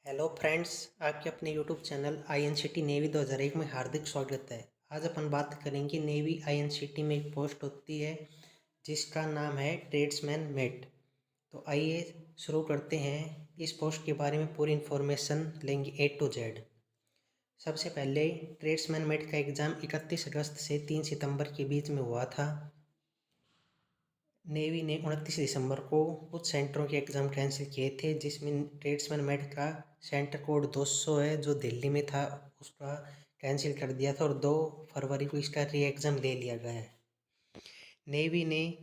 Hello friends, आपके अपने YouTube channel आईएनसीटी navy 2001 में हार्दिक स्वागत है। आज अपन बात करेंगे नेवी आईएनसीटी में एक पोस्ट होती है जिसका नाम है ट्रेड्समैन मेट। तो आइए शुरू करते हैं। इस पोस्ट के बारे में पूरी इन्फॉर्मेशन लेंगे A to Z। सबसे पहले ट्रेड्समैन मेट का एग्ज़ाम 31 अगस्त से 3 सितंबर के बीच में हुआ था। नेवी ने 29 दिसंबर को कुछ सेंटरों के एग्ज़ाम कैंसिल किए थे, जिसमें ट्रेड्समैन मेट का सेंटर कोड 200 है जो दिल्ली में था, उसका कैंसिल कर दिया था और 2 फरवरी को इसका री एग्ज़ाम ले लिया गया है। नेवी ने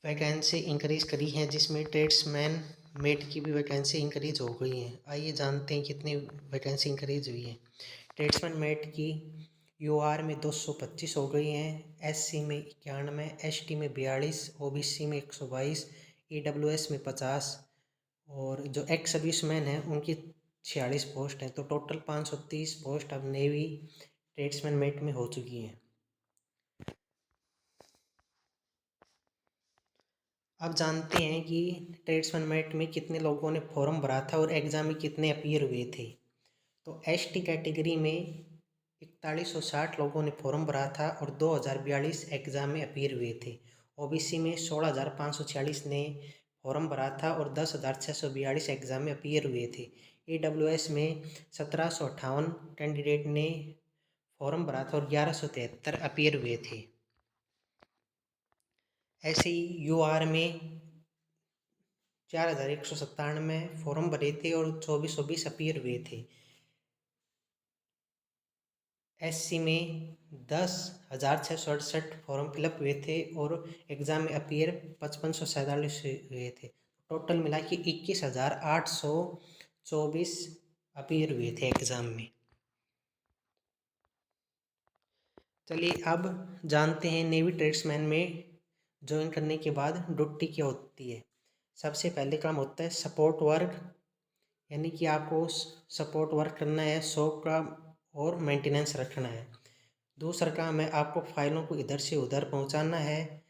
वैकेंसी इंक्रीज़ करी है जिसमें ट्रेड्समैन मेट की भी वैकेंसी इंक्रीज़ हो गई है। आइए जानते हैं कितनी वैकेंसी इंक्रीज़ हुई है। ट्रेड्समैन मेट की यूआर में 225 हो गई हैं, एससी में 91, एसटी में 42, ओबीसी में 122, ईडब्ल्यूएस में 50 और जो एक्स सर्विसमैन हैं उनकी 46 पोस्ट हैं। तो टोटल 530 पोस्ट अब नेवी ट्रेड्समैन मेट में हो चुकी हैं। अब जानते हैं कि ट्रेड्समैन मेट में कितने लोगों ने फॉर्म भरा था और एग्ज़ाम में कितने अपीयर हुए थे। तो एसटी कैटेगरी में 4160 लोगों ने फॉर्म भरा था और 2042 एग्ज़ाम में अपीयर हुए थे। ओबीसी में 16,546 ने फॉर्म भरा था और 10,642 एग्ज़ाम में अपीयर हुए थे। ईडब्ल्यूएस में 1758 कैंडिडेट ने फॉर्म भरा था और 1173 अपीयर हुए थे। ऐसे ही यूआर में 4197 फॉर्म भरे थे और 2420 अपीयर हुए थे। एससी में 10,668 फॉर्म फिलअप हुए थे और एग्ज़ाम में अपीयर 5547 हुए थे। टोटल मिला के 21,824 अपीयर हुए थे एग्ज़ाम में। चलिए अब जानते हैं नेवी ट्रेड्समैन में ज्वाइन करने के बाद ड्यूटी क्या होती है। सबसे पहले काम होता है सपोर्ट वर्क, यानी कि आपको सपोर्ट वर्क करना है, शॉप का और मेंटेनेंस रखना है। दूसरा काम है आपको फाइलों को इधर से उधर पहुंचाना है,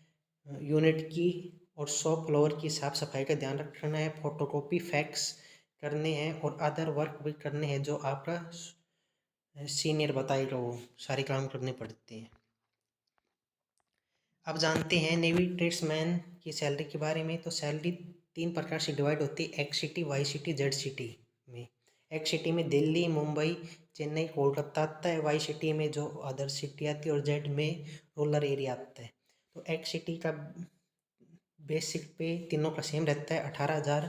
यूनिट की और शॉप फ्लोर की साफ़ सफाई का ध्यान रखना है, फोटोकॉपी फैक्स करने हैं और अदर वर्क भी करने हैं जो आपका सीनियर बताएगा, वो सारे काम करने पड़ते हैं। अब जानते हैं नेवी ट्रेड्समैन की सैलरी के बारे में। तो सैलरी 3 प्रकार से डिवाइड होती है, X city, Y city, Z city में। एक्स सिटी में दिल्ली, मुंबई, चेन्नई, कोलकाता आता है। वाई सिटी में जो अदर सिटी आती है और जेड में रूरल एरिया आता है। तो एक्स सिटी का बेसिक पे तीनों का सेम रहता है 18,000।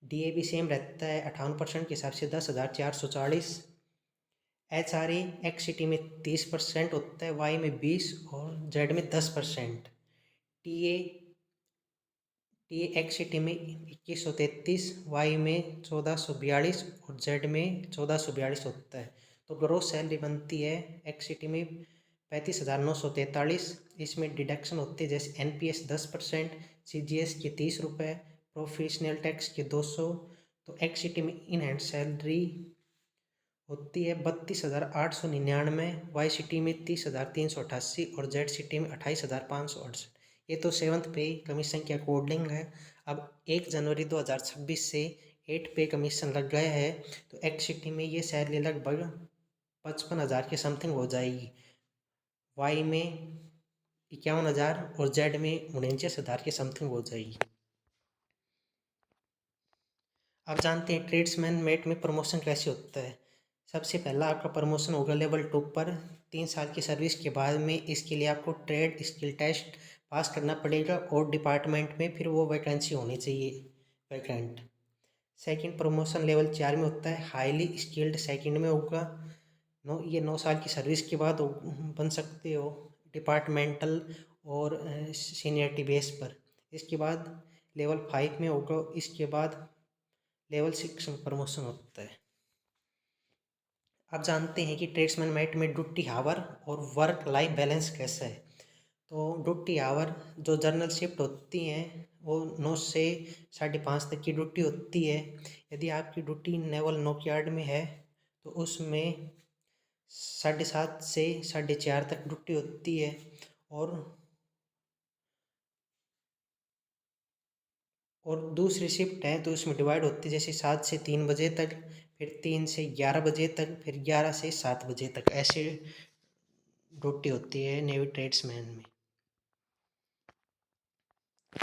डीए भी सेम रहता है 58% के हिसाब से 10,440। HRA एक्स सिटी में 30% होता है, वाई में 20 और जेड में 10%। टीए टीए एक्स सिटी में 2133, वाई में 1442 और जेड में 1442 होता है। तो ग्रोस सैलरी बनती है एक्स सिटी में 35,943। इसमें डिडक्शन होते हैं जैसे एनपीएस 10%, सीजीएस के 30 रुपये, प्रोफेशनल टैक्स के 200। तो एक्स सिटी में इन हैंड सैलरी होती है 32,899, वाई सिटी में 30,388 और जेड सिटी में 28,568। ये तो 7th पे कमीशन के अकॉर्डिंग है। अब 1 जनवरी 2026 से 8 पे कमीशन लग गया है। तो एक्स सिटी में ये सैलरी लगभग 55,000 के समथिंग हो जाएगी, वाई में 51,000 और जेड में 49,000 के समथिंग हो जाएगी। आप जानते हैं ट्रेड्समैन मेट में प्रमोशन कैसे होता है। सबसे पहला आपका प्रमोशन होगा लेवल 2 पर। 3 साल की सर्विस के बाद में इसके लिए आपको ट्रेड स्किल टेस्ट पास करना पड़ेगा और डिपार्टमेंट में फिर वो वैकेंसी होनी चाहिए वैकेंट। सेकंड प्रमोशन लेवल 4 में होता है, हाईली स्किल्ड सेकंड में होगा। 9 साल की सर्विस के बाद बन सकते हो डिपार्टमेंटल और सीनियरिटी बेस पर। इसके बाद लेवल 5 में होगा, इसके बाद लेवल 6 में प्रमोशन होता है। आप जानते हैं कि ट्रेड्समैन मेट में ड्यूटी आवर और वर्क लाइफ बैलेंस कैसा है। तो ड्यूटी आवर जो जर्नल शिफ्ट होती हैं वो 9 से 5:30 तक की ड्यूटी होती है। यदि आपकी ड्यूटी नेवल नोकयार्ड में है तो उसमें 7:30 से 4:30 तक ड्यूटी होती है। और दूसरी शिफ्ट है तो उसमें डिवाइड होती है, जैसे 7 से 3 बजे तक फिर 3 से 11 बजे तक, फिर 11 से 7 बजे तक, ऐसे ड्यूटी होती है नेवी ट्रेड्समैन में।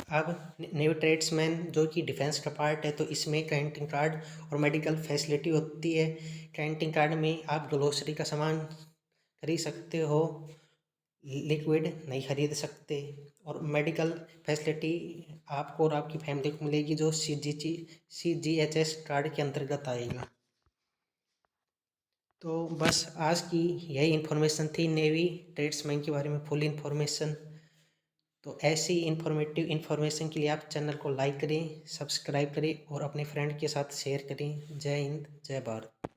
अब नेवी ट्रेड्समैन जो कि डिफेंस का पार्ट है, तो इसमें कैंटीन कार्ड और मेडिकल फैसिलिटी होती है। कैंटीन कार्ड में आप ग्रोसरी का सामान खरीद सकते हो, लिक्विड नहीं खरीद सकते। और मेडिकल फैसिलिटी आपको और आपकी फैमिली को मिलेगी, जो CGHS कार्ड के अंतर्गत आएगा। तो बस आज की यही इन्फॉर्मेशन थी नेवी ट्रेड्समैन के बारे में, फुल इन्फॉर्मेशन। तो ऐसी इन्फॉर्मेटिव इन्फॉर्मेशन के लिए आप चैनल को लाइक करें, सब्सक्राइब करें और अपने फ्रेंड के साथ शेयर करें। जय हिंद, जय भारत।